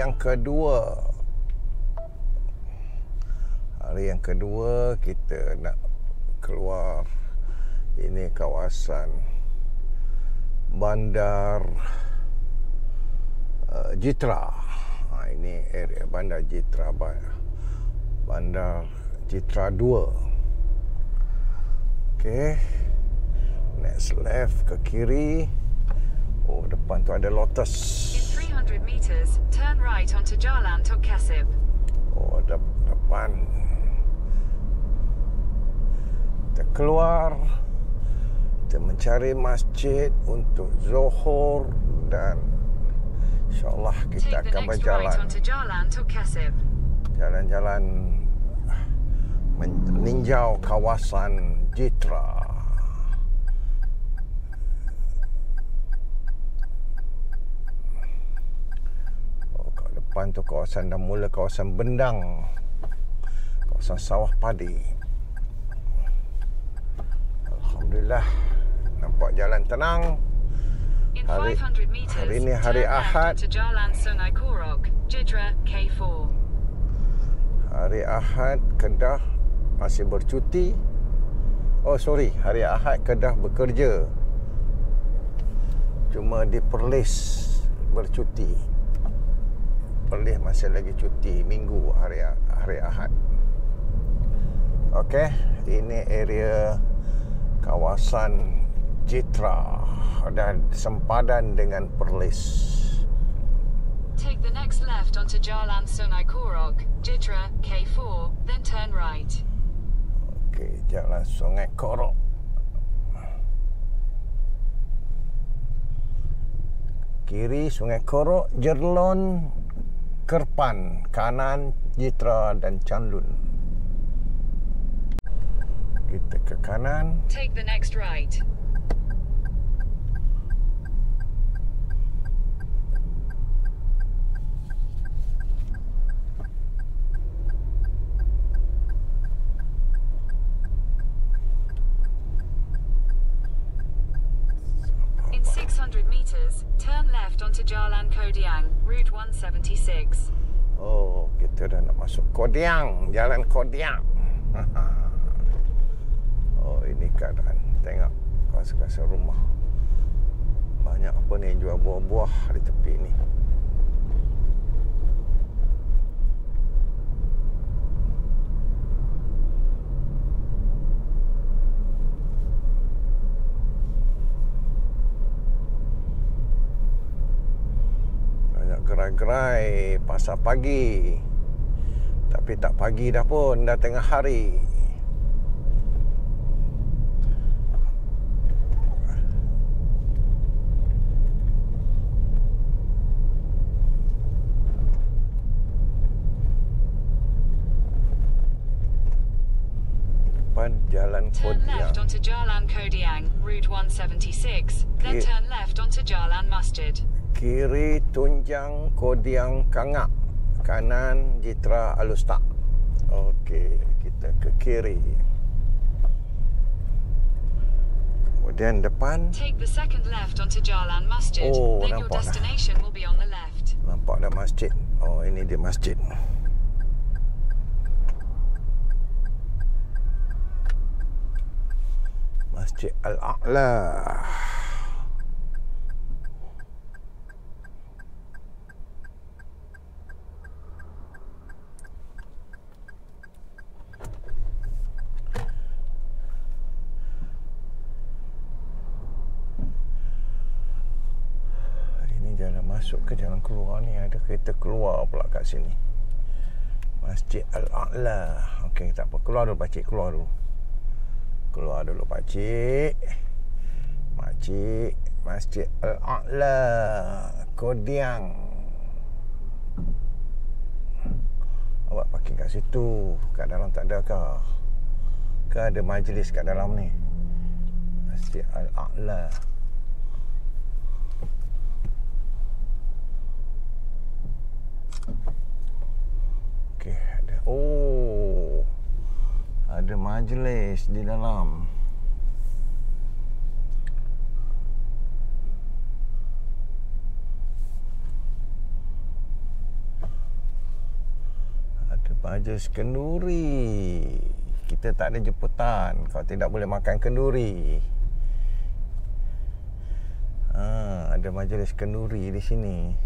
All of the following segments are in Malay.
yang kedua. Hari yang kedua kita nak keluar. Ini kawasan Bandar Jitra. Ini area Bandar Jitra, Bandar Jitra 2. Okey. Next left ke kiri. Oh, depan tu ada Lotus. In 300 meters, turn right onto Jalan Tok Kasib. Oh, depan. Kita keluar. Kita mencari masjid untuk Zuhur dan insyaAllah kita akan berjalan jalan-jalan meninjau kawasan Jitra. Oh, kat depan tu kawasan dah mula kawasan Bendang, kawasan sawah padi. Alhamdulillah, nampak jalan tenang. Hari ini hari Ahad. Hari Ahad Kedah masih bercuti. Oh sorry, hari Ahad Kedah bekerja. Cuma di Perlis bercuti. Perlis masih lagi cuti minggu hari Ahad. Okey, ini area kawasan Jitra dan sempadan dengan Perlis. Take the next left onto Jalan Sungai Korok, Jitra K4, then turn right. Okey, Jalan Sungai Korok. Kiri Sungai Korok, Jerlon, Kerpan, kanan Jitra dan Chanlun. Kita ke kanan. Take the next right. In 600 meters, turn left onto Jalan Kodiang, Route 176. Oh, kita dah nak masuk Kodiang, Jalan Kodiang. Oh, ini keadaan. Tengok kawasan rumah. Banyak apa ni, jual buah-buah di tepi ni. Banyak gerai-gerai pasar pagi. Tapi tak pagi dah pun, dah tengah hari. Jalan Turn Kodiang. left onto Jalan Kodiang, Route 176, then turn left onto Jalan Masjid. Kiri Tunjang Kodiang Kangak, kanan Jitra Alustak. Okey, kita ke kiri. Kemudian depan. Take the second left onto Jalan Masjid. Oh, then your nampak dah. destination will be on the left. Nampak dah masjid. Oh, ini dia masjid. Masjid Al-A'la. Ini jalan masuk ke jalan keluar ni. Ada kereta keluar pula kat sini. Masjid Al-A'la. Okey, tak apa. Keluar dulu pakcik, keluar dulu. Keluar dulu pakcik. Makcik, Masjid Al-A'la, Kodiang. Awak parking kat situ. Kat dalam tak ada ke? Ke ada majlis kat dalam ni? Masjid Al-A'la. Okey, ada. Oh, ada majlis di dalam. Majlis kenduri. Kita tak ada jemputan kalau tidak boleh makan kenduri. Ada majlis kenduri di sini.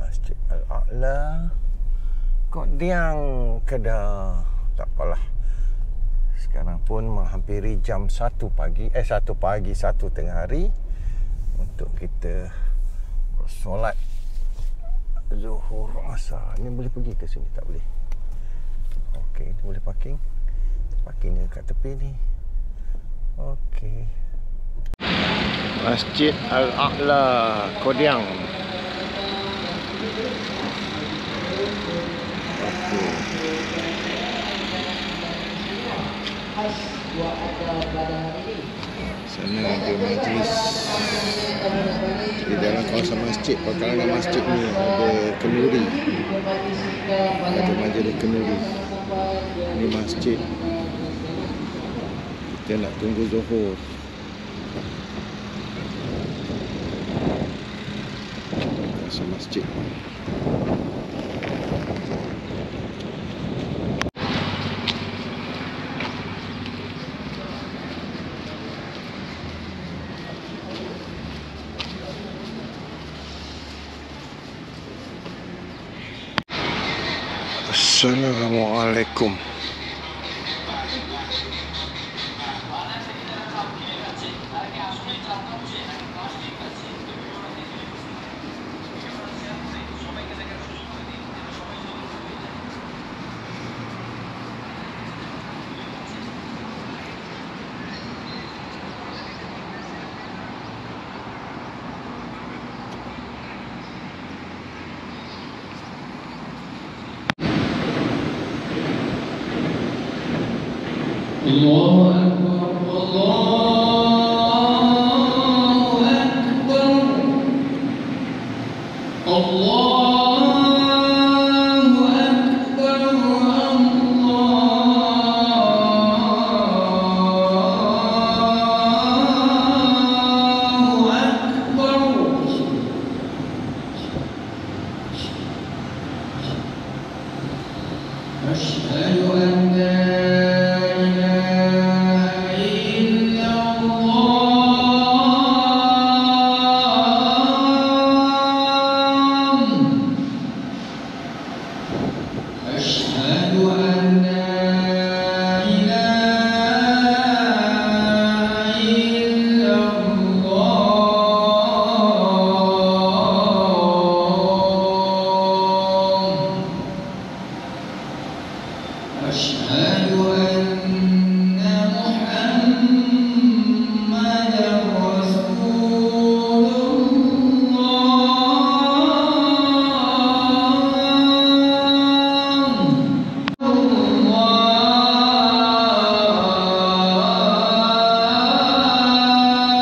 Masjid Al-A'la. Kodiang Kedah. Tak apalah. Sekarang pun menghampiri jam 1 pagi 1 tengah hari untuk kita bersolat Zuhur Asar. Ni boleh pergi ke sini? Tak boleh. Okey, ni boleh parking. Parking dia kat tepi ni. Okey. Masjid Al-A'la Kodiang. Sana ada majlis. Di dalam kawasan masjid, perkarangan masjid ni ada kenduri. Ada majlis kenduri. Ini masjid. Kita nak tunggu Zuhur. Kawasan masjid. Assalamualaikum. Allahu Akbar, Allahu Akbar, Allahu Akbar, Allahu Akbar. Asyhadu an la أشهد أن محمدًا رسول الله.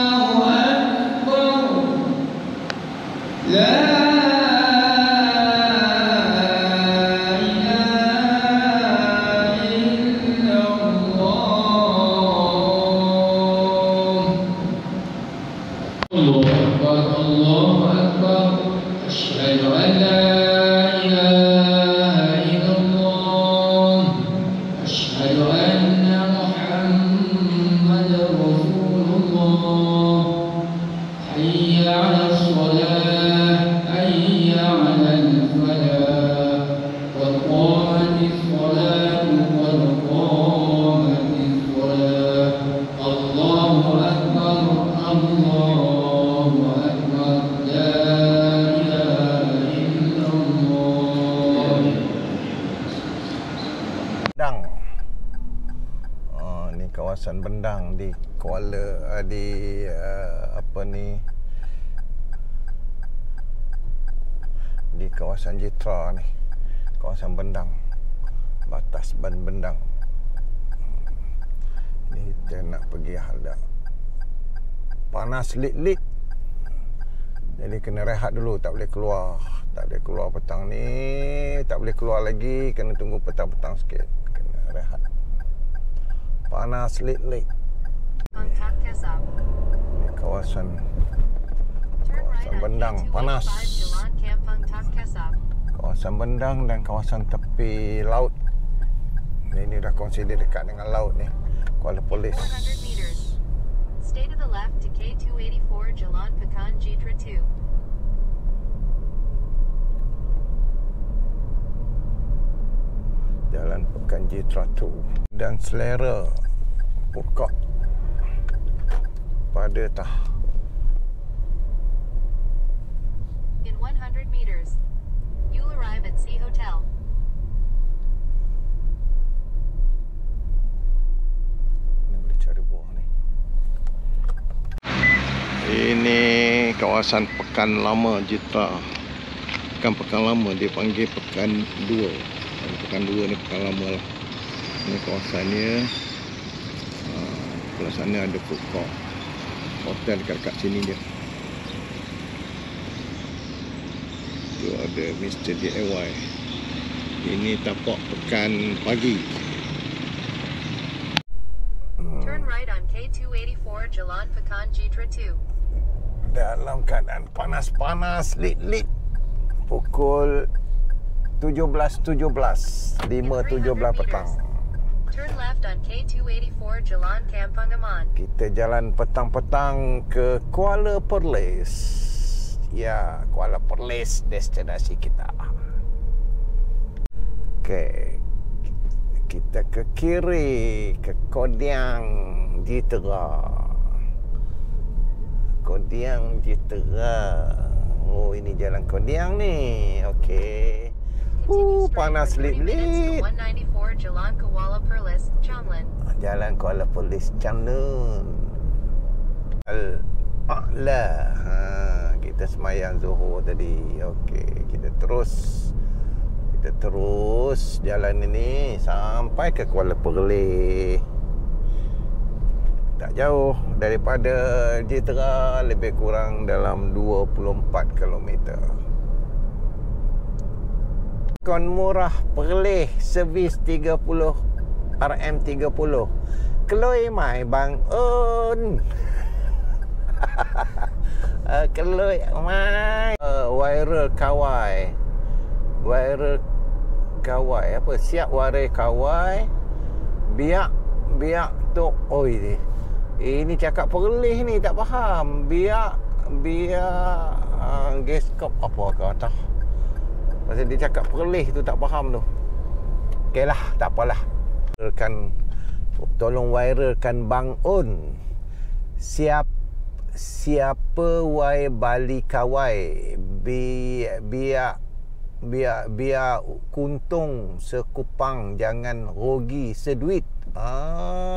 الله أكبر. لا الله أكبر أشهد أن لا إله إلا الله أشهد أن محمدًا رسول الله حي على الصلاة حي على الفلاح قد قامت الصلاة قد قامت الصلاة الله أكبر الله أكبر لا إله إلا الله. Bendang. Ni kawasan Bendang di Kuala apa ni, di kawasan Jitra ni, kawasan Bendang, batas Ban Bendang. Ni kita nak pergi hadap panas lit-lit, jadi kena rehat dulu, tak boleh keluar petang ni, tak boleh keluar lagi, kena tunggu petang-petang sikit, kena rehat. Panas lit-lit. Contact us up. kawasan Turn right on Bendang panas. K285 Jalan Kampung Taskasab. Kawasan Bendang dan kawasan tepi laut. Ini dah consider dekat dengan laut ni, Kuala Perlis. 400 meters. Stay to the left to K284 Jalan Pekan Jitra 2. Jalan Pekan Jitra 2 dan selera pokok pada tah. In 100 meters, you'll arrive at Sea Hotel. Ni boleh cari buah ni. Ini kawasan Pekan Lama Jitra. Bukan Pekan Lama, dia panggil Pekan 2. Dan Pekan 2 ni Pekan Lama lah. Ini kawasannya. Sebelah sana ada food court. Hotel dekat sini je. Tu ada Mr. DIY. Ini tapak pekan pagi. Turn right on K284 Jalan Pekan Jitra 2. Dalam keadaan panas-panas, lit-lit. Pukul 17.17, 5.17 petang. Turn left on K284 Jalan Kampung Aman. Kita jalan petang-petang ke Kuala Perlis. Ya, Kuala Perlis destinasi kita. Okey. Kita ke kiri, ke Kodiang Jitra. Kodiang Jitra. Oh, ini jalan Kodiang ni. Okey. Panas lit-lit. 194 Jalan Kuala Perlis, Jamlan. Jalan Kuala Perlis, Jamlan. Al-A'la. Kita semayang Zuhur tadi. Okey, kita terus jalan ini sampai ke Kuala Perlis. Tak jauh daripada Jitra, lebih kurang dalam 24 kilometer. Kon murah Perlis, servis 30 RM30. Keloi mai bang Un. Keloi mai. Viral kawai apa, siap warai kawai. Biak tok oi. Ini cakap Perlis ni tak faham. Biak geskop apa kata. Pasal dia cakap Perlis tu tak faham tu. Okeylah, tak apalah. Tolong viralkan Bang Un. Siapa wai bali kawai. Biar kuntung sekupang, jangan rugi seduit.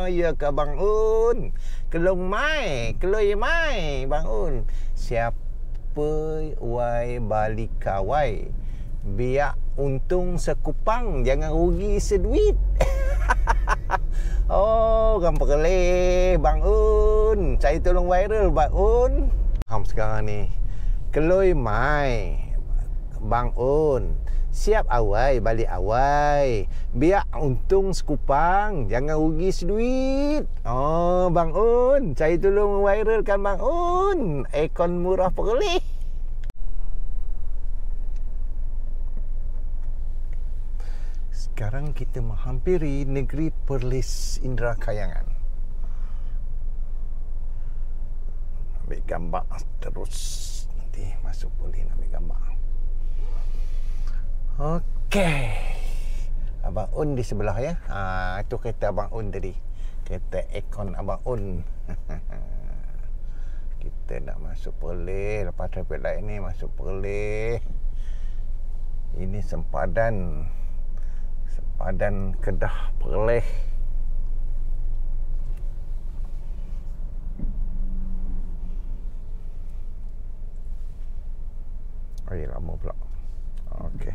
Ya ke Bang Un? Keloi mai Bang Un. Siapa wai bali kawai. Biar untung sekupang, jangan rugi seduit. Oh, orang Perlis Bang Un. Saya tolong viral Bang Un. Sekarang ni keloi mai Bang Un. Siap awai, balik awai. Biar untung sekupang, jangan rugi seduit. Oh, Bang Un. Saya tolong viralkan Bang Un. Aircon murah Perlis. Sekarang kita menghampiri negeri Perlis Indra Kayangan. Ambil gambar terus. Nanti masuk boleh nak ambil gambar. Okey. Abang Un di sebelah ya. Itu kereta Abang Un tadi. Kereta aircon Abang Un. Kita nak masuk Perlis. Lepas traffic light ni masuk Perlis. Ini sempadan Kedah Perlis. Lama pula. Okey.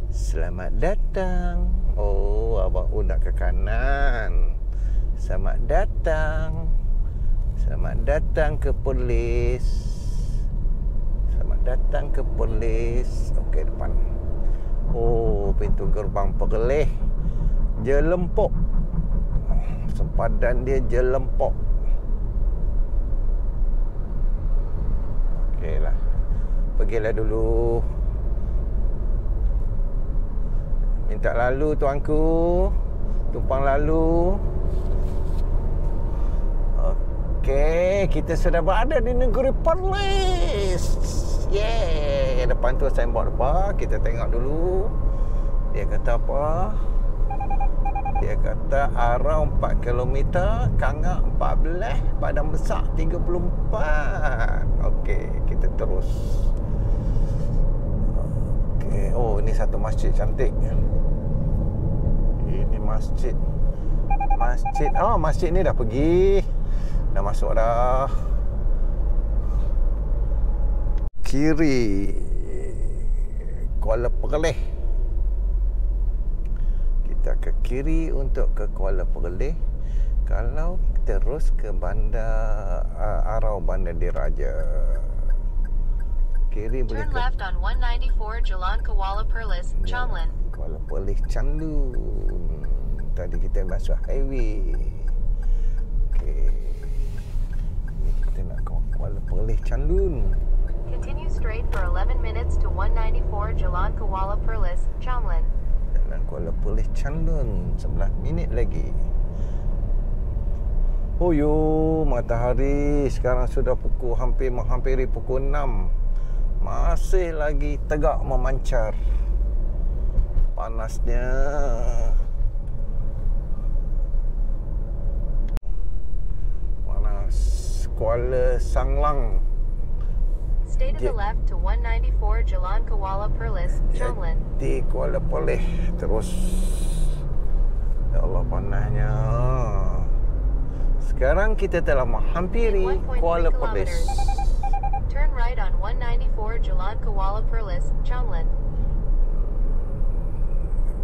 Selamat datang. Oh, Abang Un nak ke kanan. Selamat datang. Selamat datang ke Perlis. Selamat datang ke Perlis. Okey, depan. Oh, pintu gerbang Perlis Jelempok. Sempadan dia Jelempok. Okeylah. Pergilah dulu. Minta lalu tuanku. Tumpang lalu. Okey, kita sudah berada di negeri Perlis. Yeah, depan tu signboard apa? Kita tengok dulu. Dia kata apa? Dia kata arah 4 km, Kangak 14, Padang Besar 34. Okey, kita terus. Okey, oh ini satu masjid cantik. Ini masjid. Masjid ni dah pergi. Dah masuk dah. Kiri Kuala Perlis. Kita ke kiri untuk ke Kuala Perlis. Kalau terus ke bandar arah Bandar Diraja. Kiri boleh Turn ke left on 194 Jalan Kuala Perlis, Chamlin. Kuala Perlis Chanlun. Tadi kita masuk highway. Okey. Ni kita nak ke Kuala Perlis Chanlun. Continue straight for 11 minutes to 194 Jalan Kuala Perlis, Chamlin. Jalan Kuala Perlis Chanlun 11 minit lagi. Oh yo, matahari sekarang sudah menghampiri pukul 6. Masih lagi tegak memancar. Panasnya. Panas. Kuala Sanglang. Stay to the left to 194 Jalan Kuala Perlis, Chamlin. Di Kuala Perlis terus. Ya Allah, panasnya. Sekarang kita telah menghampiri Kuala Perlis. Turn right on 194 Jalan Kuala Perlis, Chamlin.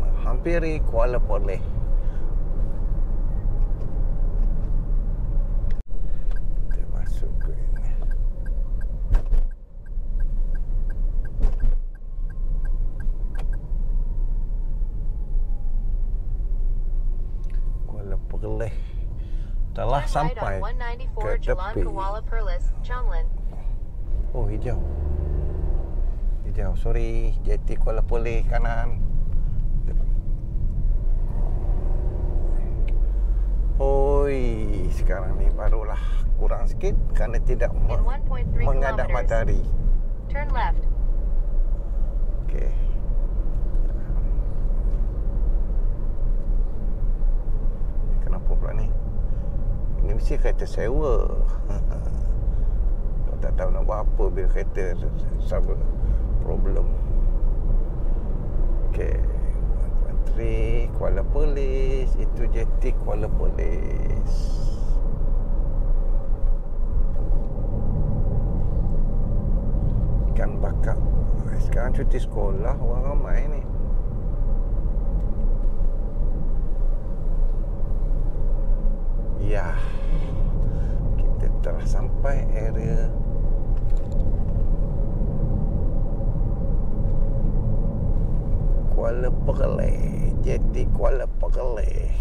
Menghampiri Kuala Perlis. Kita masuk ke ini. Kuala Perlis telah sampai ke tepi. Oh, hijau. Hijau, sorry. Jeti Kuala Perlis kanan. Oi, sekarang ni barulah kurang sikit kerana tidak menghadap matahari. Turn left. Okey. Kenapa pula ni? Ini mesti kereta sewa. Kau tak tahu nak buat apa bila kereta sama problem. Okey. 113 Kuala Perlis. Itu jeti Kuala Perlis. Ikan bakar. Sekarang cuti sekolah, orang ramai ni. Ya, kita telah sampai area Kuala Perlis. Jeti Kuala Perlis.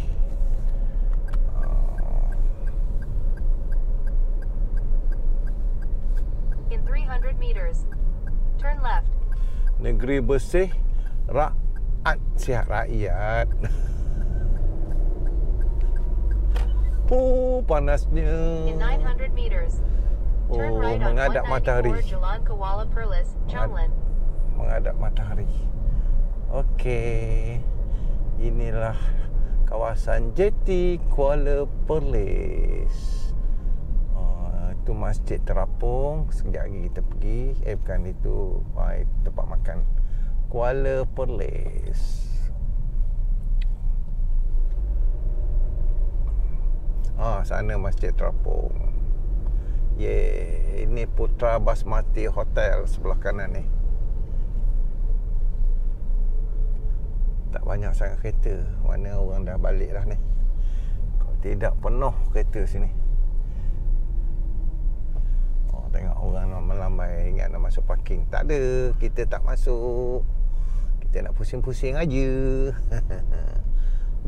In 300 meters, turn left. Negeri bersih, rakyat sihat rakyat. Oh, panasnya. In 900 meters, turn Oh, right on menghadap matahari. 194 Jalan Kuala Perlis, Chamlin. Menghadap matahari. Okey. Inilah kawasan jeti Kuala Perlis. Itu masjid terapung. Sekejap lagi kita pergi. Bukan itu. Tempat makan Kuala Perlis. Sana masjid terapung. Ini Putra Basmati Hotel sebelah kanan ni. Tak banyak sangat kereta. Mana orang dah balik dah ni. Kalau tidak penuh kereta sini. Tengok orang melambai ingat nak masuk parking. Tak ada. Kita tak masuk. Kita nak pusing-pusing aja.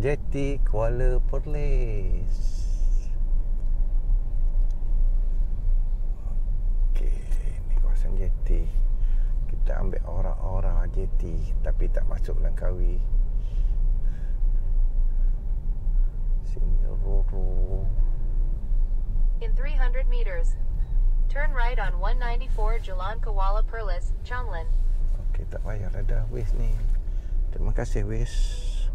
Jeti Kuala Perlis. Okey, ni kawasan jeti. Kita ambil aura-aura jeti tapi tak masuk Langkawi. Sini Roro. In 300 meters, turn right on 194 Jalan Kuala Perlis, Changlan. Okey, tak payahlah dah Waze ni. Terima kasih Waze.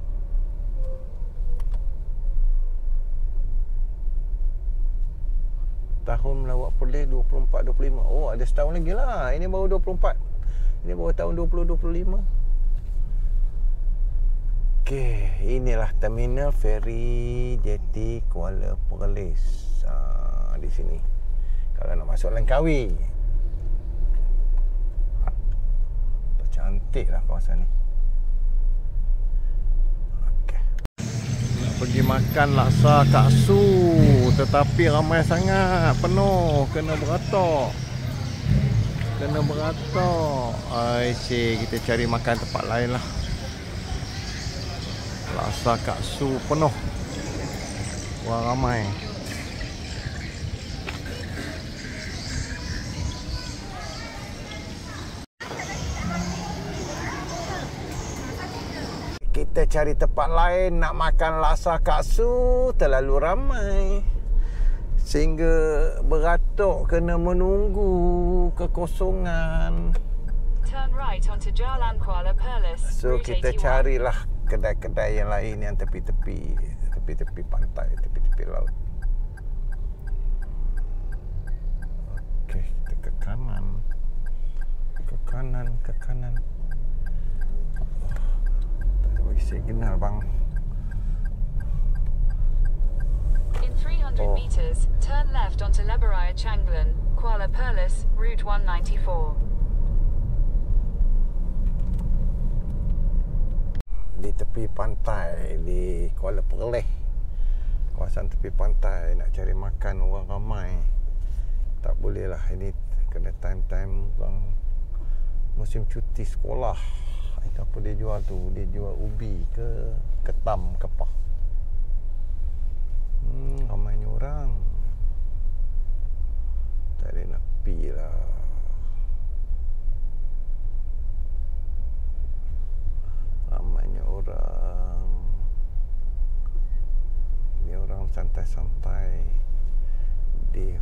Tahun melawat Perlis 24-25. Oh, ada setahun lagi lah. Ini baru 24. Ini baru tahun 2025. Okey, inilah terminal feri Jeti Kuala Perlis. Di sini. Kalau nak masuk Langkawi. Cantiklah kawasan ni. Okey. Nak pergi makan laksa Kak Su, tetapi ramai sangat, penuh, kena beratok. Kita cari makan tempat lain lah. Laksa Kak Su penuh, orang ramai. Kita cari tempat lain nak makan laksa Kak Su, terlalu ramai sehingga beratuk, kena menunggu kekosongan. Turn right onto Jalan Kuala Perlis. So Route kita 81. carilah kedai-kedai yang lain yang tepi-tepi pantai, tepi-tepi laut. Okey, kita ke kanan. Ke kanan. Signal bang. In 300 meters, turn left onto Leberaya Changlan, Kuala Perlis, Route 194. Di tepi pantai di Kuala Perlis, kawasan tepi pantai, nak cari makan orang ramai. Tak boleh lah, ini kena time-time orang musim cuti sekolah. Itu apa dia jual tu? Dia jual ubi ke ketam, kepah. Ramainya orang. Tak ada nak pergi lah. Ramainya orang. Ini orang santai-santai di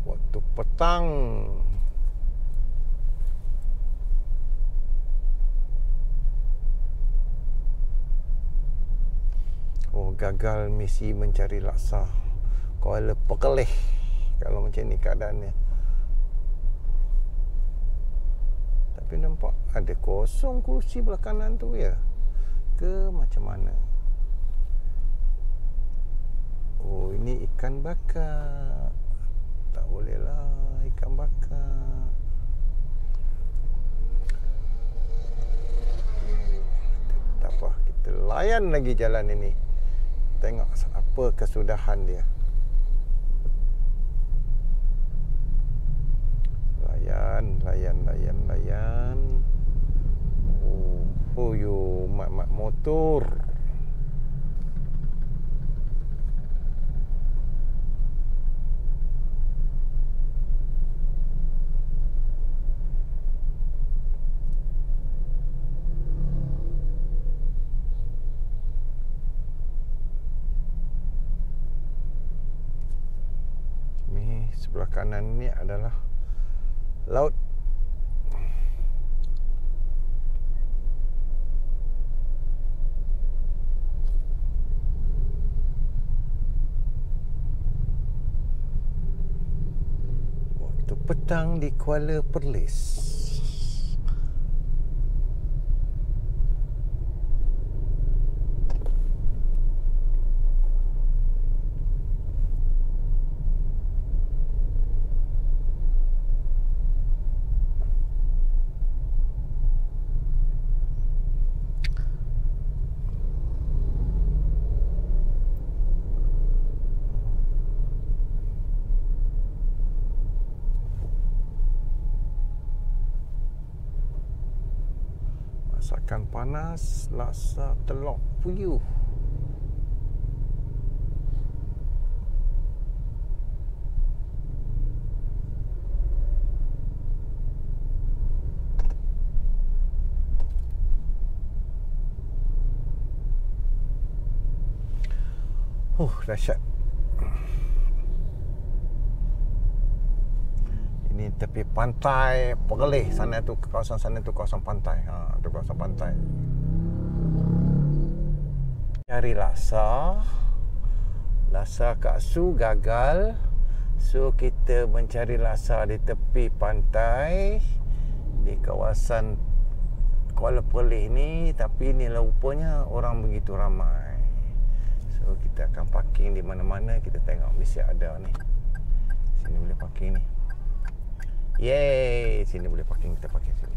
waktu petang. Oh, gagal misi mencari laksa Kuala Perlis kalau macam ni keadaannya. Tapi nampak ada kosong kursi belah kanan tu ya, ke macam mana? Oh, ini ikan bakar. Tak boleh lah, ikan bakar. Tak apa, kita layan lagi jalan ini. Tengok apa kesudahan dia. Layan. Oh yo, mak motor. Sebelah kanan ni adalah laut. Waktu petang di Kuala Perlis. Masakan panas, laksa telur puyuh. Dahsyat. Ini tepi pantai Perlis. Sana tu kawasan sana tu kawasan pantai. Tu kawasan pantai. Cari laksa. Laksa Kak Su gagal. So kita mencari laksa di tepi pantai di kawasan Kuala Perlis ni, tapi ni rupanya orang begitu ramai. So kita akan parking di mana-mana. Kita tengok mesti ada ni. Sini boleh parking ni. Yeay, sini boleh parking, kita parking sini.